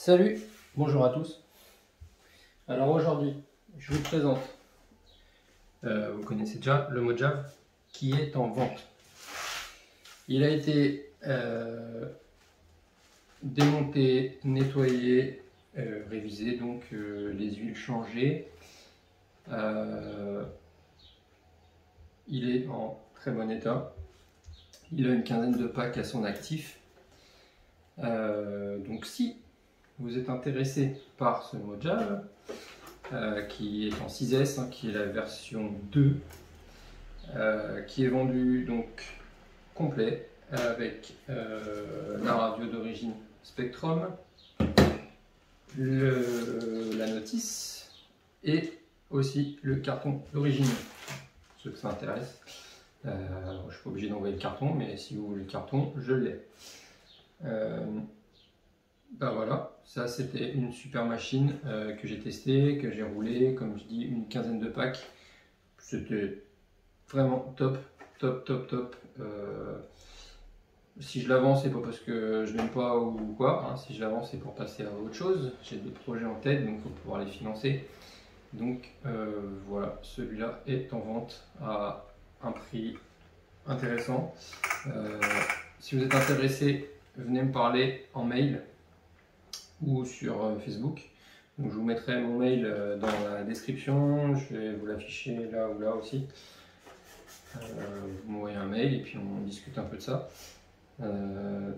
Salut, bonjour à tous. Alors aujourd'hui, je vous présente, vous connaissez déjà le Mojave qui est en vente. Il a été démonté, nettoyé, révisé, donc les huiles changées. Il est en très bon état. Il a une quinzaine de packs à son actif. Donc si vous êtes intéressé par ce Mojave, qui est en 6S, qui est la version 2, qui est vendu donc complet avec la radio d'origine Spectrum, la notice et aussi le carton d'origine. Ceux que ça intéresse, je ne suis pas obligé d'envoyer le carton, mais si vous voulez le carton, je l'ai. Ben voilà, ça c'était une super machine que j'ai testée, que j'ai roulé, comme je dis, une quinzaine de packs. C'était vraiment top, top, top, top. Si je l'avance, c'est pas parce que je n'aime pas ou quoi, hein. Si je l'avance, c'est pour passer à autre chose. J'ai des projets en tête, donc il faut pouvoir les financer. Donc voilà, celui-là est en vente à un prix intéressant. Si vous êtes intéressé, venez me parler en mail ou sur Facebook. Donc, je vous mettrai mon mail dans la description, je vais vous l'afficher là ou là aussi. Vous m'envoyez un mail et puis on discute un peu de ça. Que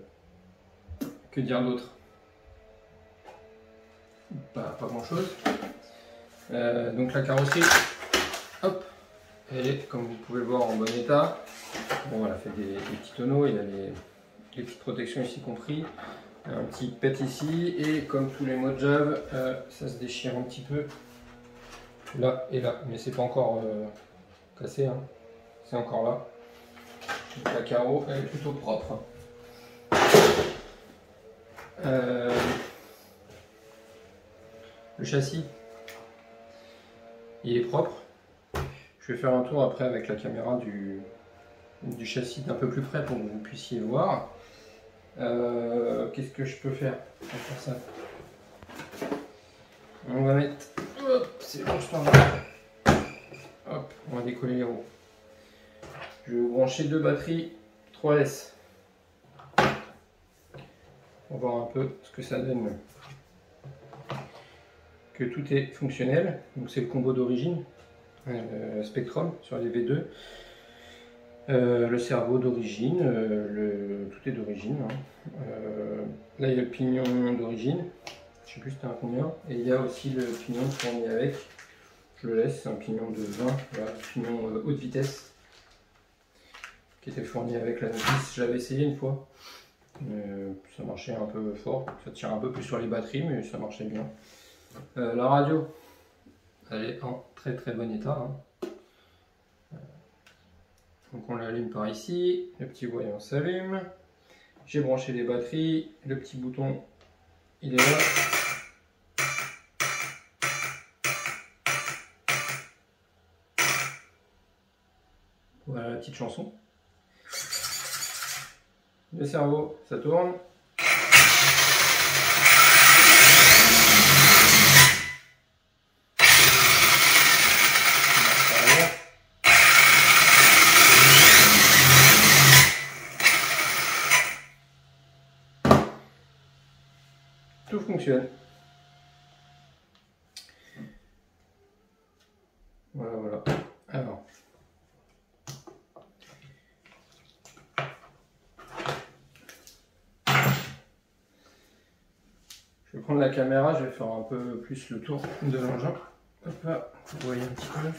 dire d'autre? Pas grand chose. Donc la carrosserie, hop, elle est, comme vous pouvez le voir, en bon état. Bon, elle a fait des petits tonneaux, il y a les petites protections ici compris. Un petit pet ici, et comme tous les Mojave, ça se déchire un petit peu là et là, mais c'est pas encore cassé, hein. C'est encore là. Donc la carreau elle est plutôt propre. Le châssis, il est propre. Je vais faire un tour après avec la caméra du châssis d'un peu plus près pour que vous puissiez voir. Qu'est-ce que je peux faire pour faire ça? On va mettre, hop, c'est bon, je t'en vais. Hop, on va décoller les roues. Je vais vous brancher deux batteries 3S. On va voir un peu ce que ça donne. Que tout est fonctionnel. Donc c'est le combo d'origine, Spectrum sur les V2. Le cerveau d'origine, tout est d'origine. Hein. Là il y a le pignon d'origine. Je sais plus c'était un combien. Et il y a aussi le pignon fourni avec. Je le laisse, c'est un pignon de 20, voilà, pignon haute vitesse qui était fourni avec la notice. Je l'avais essayé une fois, ça marchait un peu fort, ça tire un peu plus sur les batteries, mais ça marchait bien. La radio, elle est en très très bon état. Hein. Donc on l'allume par ici, le petit voyant s'allume. J'ai branché les batteries, le petit bouton il est là. Voilà la petite chanson. Le cerveau, ça tourne. Tout fonctionne. Voilà, voilà. Alors. Je vais prendre la caméra, je vais faire un peu plus le tour de l'engin. Hop là, vous voyez un petit peu.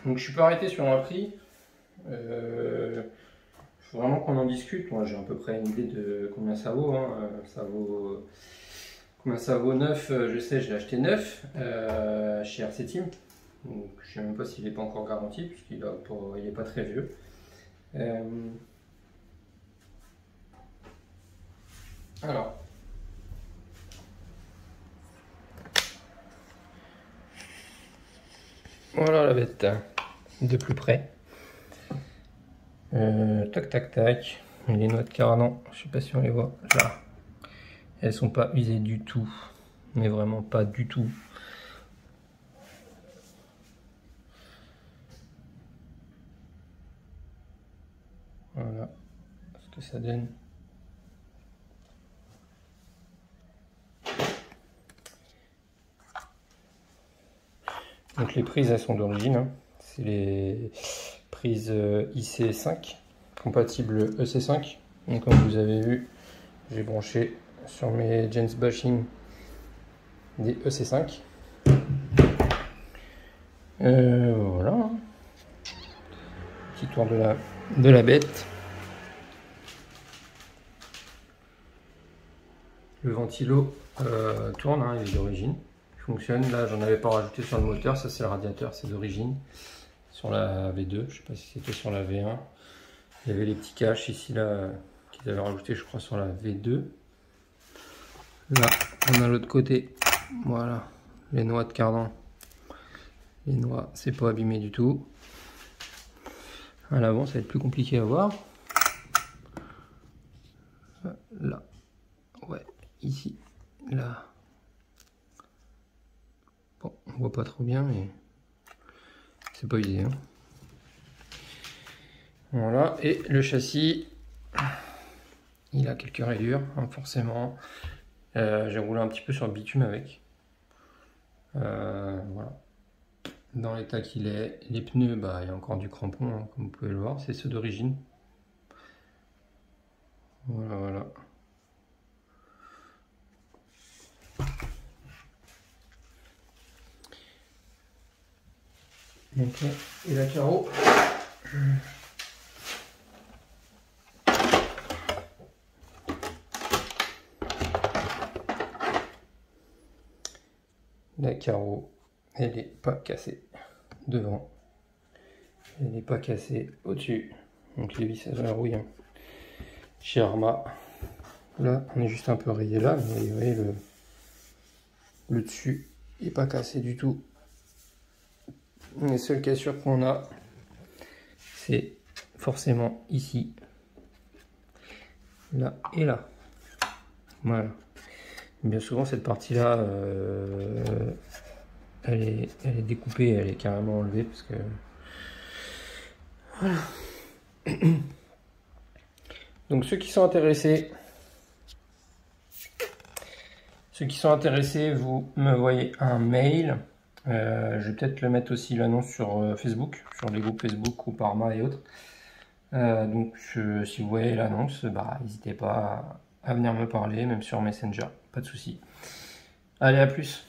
Donc je suis pas arrêté sur un prix. Faut vraiment qu'on en discute. Moi j'ai à peu près une idée de combien ça vaut. Hein. Combien ça vaut neuf, je sais, je l'ai acheté neuf chez RC Team. Donc je ne sais même pas s'il n'est pas encore garanti puisqu'il n'est pas très vieux. Alors. Voilà la bête. de plus près. Tac tac tac. Les noix de cardan, je sais pas si on les voit là. Elles sont pas usées du tout, mais vraiment pas du tout. Voilà ce que ça donne. Donc les prises elles sont d'origine, hein. C'est les prises IC5 compatibles EC5. Donc comme vous avez vu, j'ai branché sur mes Gens Bashing des EC5. Voilà. Petit tour de la bête. Le ventilo tourne, hein, il est d'origine. Il fonctionne. Là, j'en avais pas rajouté sur le moteur. Ça, c'est le radiateur, c'est d'origine. Sur la V2, je sais pas si c'était sur la V1. Il y avait les petits caches ici, là, qu'ils avaient rajouté, je crois, sur la V2. Là, on a l'autre côté. Voilà, les noix de cardan. Les noix, c'est pas abîmé du tout. À l'avant, ça va être plus compliqué à voir. Là, ouais, ici, là. Bon, on voit pas trop bien, mais c'est pas usé, hein. Voilà, et le châssis, il a quelques rayures, hein, forcément. J'ai roulé un petit peu sur le bitume avec. Voilà. Dans l'état qu'il est, les pneus, bah, il y a encore du crampon, hein, comme vous pouvez le voir, c'est ceux d'origine. Voilà, voilà. Ok, et la carreau. La carreau, elle n'est pas cassée devant. Elle n'est pas cassée au-dessus. Donc les vis à la rouille, hein, chez Arma. Là, on est juste un peu rayé là, mais vous voyez, le dessus n'est pas cassé du tout. Les seules cassures qu'on a, c'est forcément ici, là et là. Voilà. Bien souvent, cette partie-là, elle est découpée, elle est carrément enlevée parce que voilà. Donc ceux qui sont intéressés, vous me voyez un mail. Je vais peut-être le mettre aussi l'annonce sur Facebook, sur les groupes Facebook ou Parma et autres. Donc si vous voyez l'annonce, bah, n'hésitez pas à venir me parler, même sur Messenger, pas de souci. Allez, à plus.